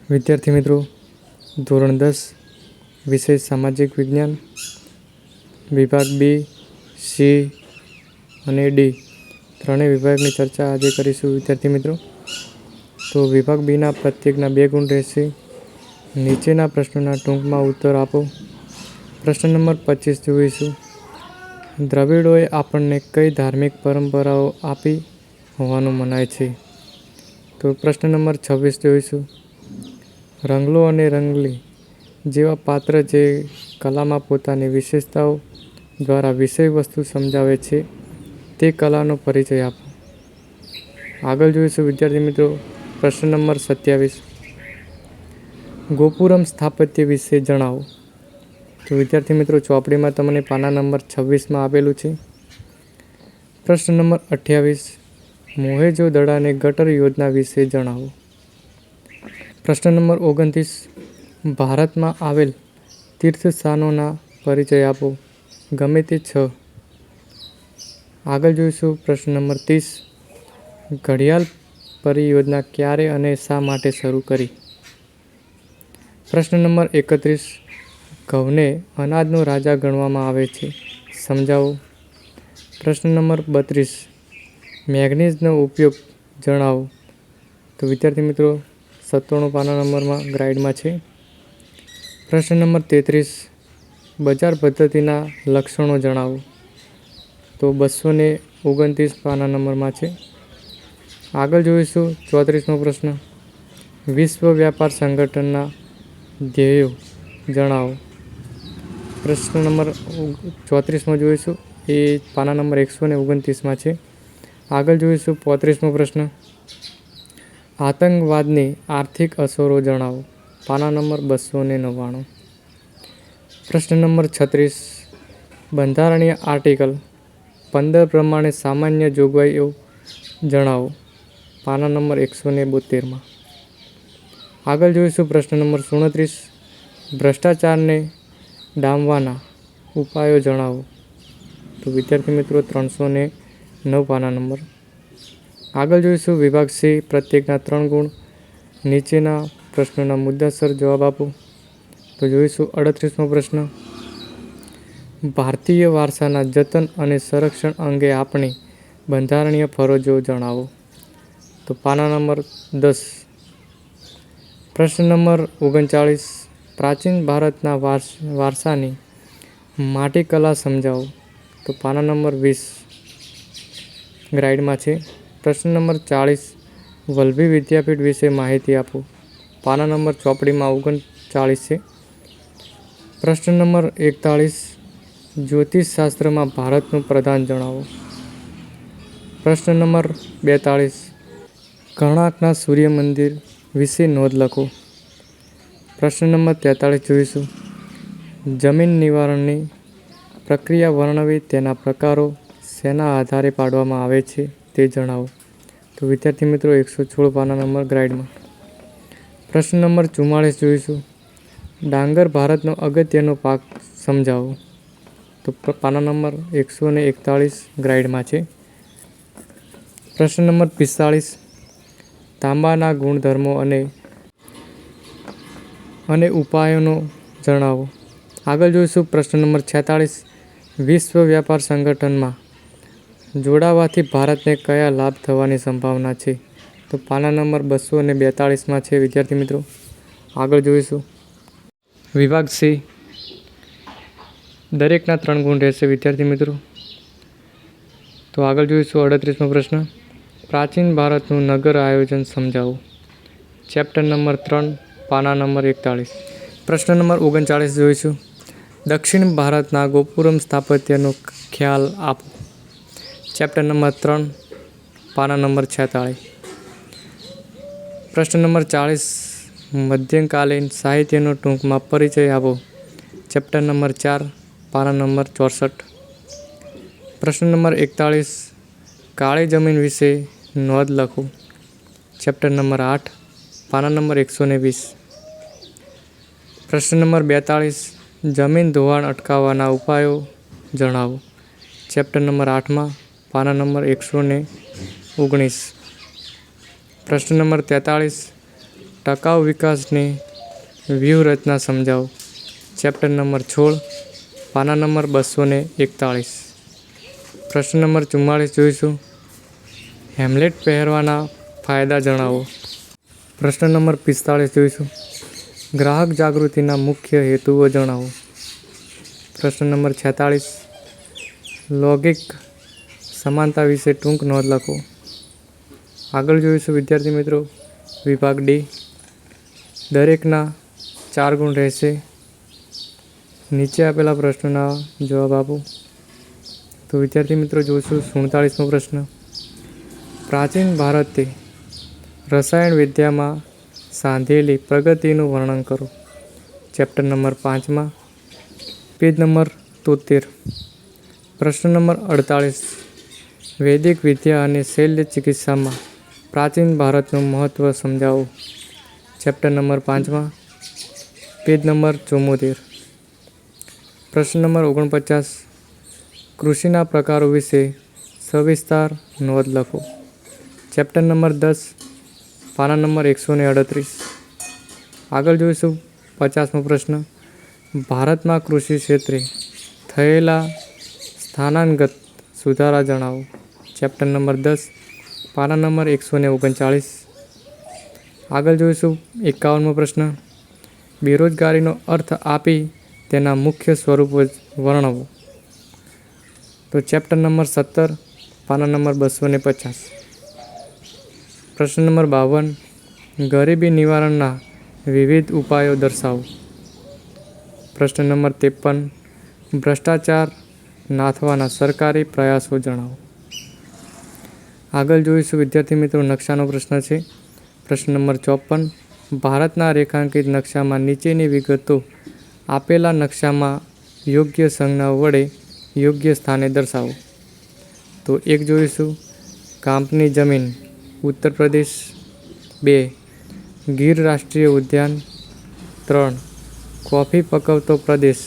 વિદ્યાર્થી મિત્રો, ધોરણ 10 વિષય સામાજિક વિજ્ઞાન, વિભાગ બી, સી અને ડી ત્રણેય વિભાગની ચર્ચા આજે કરીશું. વિદ્યાર્થી મિત્રો, તો વિભાગ બીના પ્રત્યેકના 2 ગુણ રહેશે. નીચેના પ્રશ્નોના ટૂંકમાં ઉત્તર આપો. પ્રશ્ન નંબર 25 જોઈશું. દ્રવિડોએ આપણને કઈ ધાર્મિક પરંપરાઓ આપી હોવાનું મનાય છે? તો પ્રશ્ન નંબર 26 જોઈશું. રંગલો અને રંગલી જેવા પાત્ર જે કલામાં પોતાની વિશેષતાઓ દ્વારા વિષય વસ્તુ સમજાવે છે તે કલાનો પરિચય આપો. આગળ જોઈશું વિદ્યાર્થી મિત્રો. પ્રશ્ન નંબર 27. ગોપુરમ સ્થાપત્ય વિશે જણાવો. તો વિદ્યાર્થી મિત્રો, ચોપડીમાં તમને પાના નંબર 26માં આપેલું છે. પ્રશ્ન નંબર 28. મોહેજો દડાને ગટર યોજના વિશે જણાવો. પ્રશ્ન નંબર 29. ભારતમાં આવેલ તીર્થસ્થાનોના પરિચય આપો, ગમે તે 6. આગળ જોઈશું પ્રશ્ન નંબર 30. ઘડિયાળ પરિયોજના ક્યારે અને શા માટે શરૂ કરી? પ્રશ્ન નંબર 31. ઘઉંને અનાજનો રાજા ગણવામાં આવે છે, સમજાવો. પ્રશ્ન નંબર 32. મેગ્નેઝનો ઉપયોગ જણાવો. તો વિદ્યાર્થી મિત્રો, 97 પાના નંબરમાં ગ્રાઇડમાં છે. પ્રશ્ન નંબર 33. બજાર પદ્ધતિના લક્ષણો જણાવો. તો 229 પાના નંબરમાં છે. આગળ જોઈશું 34મો પ્રશ્ન. વિશ્વ વ્યાપાર સંગઠનના ધ્યેયો જણાવો. પ્રશ્ન નંબર 34માં જોઈશું, એ પાના નંબર 129માં છે. આગળ જોઈશું 35મો પ્રશ્ન. આતંકવાદની આર્થિક અસરો જણાવો. પાના નંબર 299. પ્રશ્ન નંબર 36. બંધારણીય આર્ટિકલ 15 પ્રમાણે સામાન્ય જોગવાઈઓ જણાવો. પાના નંબર 172માં. આગળ જોઈશું પ્રશ્ન નંબર 37. ભ્રષ્ટાચારને ડામવાના ઉપાયો જણાવો. તો વિદ્યાર્થી મિત્રો, 309 પાના નંબર. આગળ જોઈશું વિભાગ સી, પ્રત્યેકના 3 ગુણ. નીચેના પ્રશ્નોના મુદ્દાસર જવાબ આપો. તો જોઈશું 38મો પ્રશ્ન. ભારતીય વારસાના જતન અને સંરક્ષણ અંગે આપણી બંધારણીય ફરજો જણાવો. તો પાના નંબર 10. પ્રશ્ન નંબર 39. પ્રાચીન ભારતના વારસાની માટીકલા સમજાવો. તો પાના નંબર 20 ગ્રાઇડમાં છે. પ્રશ્ન નંબર 40. વલ્લભી વિદ્યાપીઠ વિશે માહિતી આપો. પાના નંબર ચોપડીમાં 39 છે. પ્રશ્ન નંબર 41. જ્યોતિષશાસ્ત્રમાં ભારતનું પ્રદાન જણાવો. પ્રશ્ન નંબર 42. કર્ણાકના સૂર્ય મંદિર વિશે નોંધ લખો. પ્રશ્ન નંબર 43 જોઈશું. જમીન નિવારણની પ્રક્રિયા વર્ણવી તેના પ્રકારો શેના આધારે પાડવામાં આવે છે તે જણાવો. તો વિદ્યાર્થી મિત્રો, 116 પાના નંબર ગ્રાઇડમાં. પ્રશ્ન નંબર 44 જોઈશું. ડાંગર ભારતનો અગત્યનો પાક સમજાવો. તો પાના નંબર 141 ગ્રાઇડમાં છે. પ્રશ્ન નંબર 45. તાંબાના ગુણધર્મો અને ઉપાયોનો જણાવો. આગળ જોઈશું પ્રશ્ન નંબર 46. વિશ્વ વ્યાપાર સંગઠનમાં જોડાવાથી ભારતને કયા લાભ થવાની સંભાવના છે? તો પાના નંબર 242માં છે. વિદ્યાર્થી મિત્રો, આગળ જોઈશું વિભાગ સી, દરેકના 3 ગુણ રહેશે. વિદ્યાર્થી મિત્રો, તો આગળ જોઈશું 38મો પ્રશ્ન. પ્રાચીન ભારતનું નગર આયોજન સમજાવો. ચેપ્ટર નંબર 3, પાના નંબર 41. પ્રશ્ન નંબર 39 જોઈશું. દક્ષિણ ભારતના ગોપુરમ સ્થાપત્યનો ખ્યાલ આપો. ચેપ્ટર નંબર 3, પાના નંબર 46. પ્રશ્ન નંબર 40. મધ્યકાલીન સાહિત્યનો ટૂંકમાં પરિચય આપો. ચેપ્ટર નંબર 4, પાના નંબર 64. પ્રશ્ન નંબર 41. કાળી જમીન વિશે નોંધ લખો. ચેપ્ટર નંબર 8, પાના નંબર 120. પ્રશ્ન નંબર 42. જમીન ધોવાણ અટકાવવાના ઉપાયો જણાવો. ચેપ્ટર નંબર 8માં પાના નંબર 119. પ્રશ્ન નંબર 43. ટકાઉ વિકાસની વ્યૂહરચના સમજાવો. ચેપ્ટર નંબર 16, પાના નંબર 241. પ્રશ્ન નંબર 44 જોઈશું. હેમલેટ પહેરવાના ફાયદા જણાવો. પ્રશ્ન નંબર 45 જોઈશું. ગ્રાહક જાગૃતિના મુખ્ય હેતુઓ જણાવો. પ્રશ્ન નંબર 46. લૌકિક સમાનતા વિશે ટૂંક નોંધ લખો. આગળ જોઈશું વિદ્યાર્થી મિત્રો વિભાગ ડી. દરેકના 4 ગુણ રહેશે. નીચે આપેલા પ્રશ્નોના જવાબ આપો. તો વિદ્યાર્થી મિત્રો જોઈશું 47મો પ્રશ્ન. પ્રાચીન ભારતે રસાયણ વિદ્યામાં સાંધેલી પ્રગતિનું વર્ણન કરો. ચેપ્ટર નંબર 5માં પેજ નંબર 73. પ્રશ્ન નંબર 48. વૈદિક વિદ્યા અને શૈલ્ય ચિકિત્સામાં પ્રાચીન ભારતનું મહત્ત્વ સમજાવો. ચેપ્ટર નંબર 5માં પેજ નંબર 74. પ્રશ્ન નંબર 49. કૃષિના પ્રકારો વિશે સવિસ્તાર નોંધ લખો. ચેપ્ટર નંબર 10, પાના નંબર 138. આગળ જોઈશું 50મો પ્રશ્ન. ભારતમાં કૃષિ ક્ષેત્રે થયેલા સ્થાનાંતગત સુધારા જણાવો. ચેપ્ટર નંબર 10, પાના નંબર 139. આગળ જોઈશું 51મો પ્રશ્ન. બેરોજગારીનો અર્થ આપી તેના મુખ્ય સ્વરૂપો વર્ણવો. તો ચેપ્ટર નંબર 17, પાના નંબર 250. પ્રશ્ન નંબર 52. ગરીબી નિવારણના વિવિધ ઉપાયો દર્શાવો. પ્રશ્ન નંબર 53. ભ્રષ્ટાચાર નાથવાના સરકારી પ્રયાસો જણાવો. આગળ જોઈશું વિદ્યાર્થી મિત્રો નકશાનો પ્રશ્ન છે. પ્રશ્ન નંબર 54. ભારતના રેખાંકિત નકશામાં નીચેની વિગતો આપેલા નકશામાં યોગ્ય સંજ્ઞાઓ વડે યોગ્ય સ્થાને દર્શાવો. તો 1 જોઈશું કાંપની જમીન ઉત્તર પ્રદેશ. 2 ગીર રાષ્ટ્રીય ઉદ્યાન. 3 કોફી પકવતો પ્રદેશ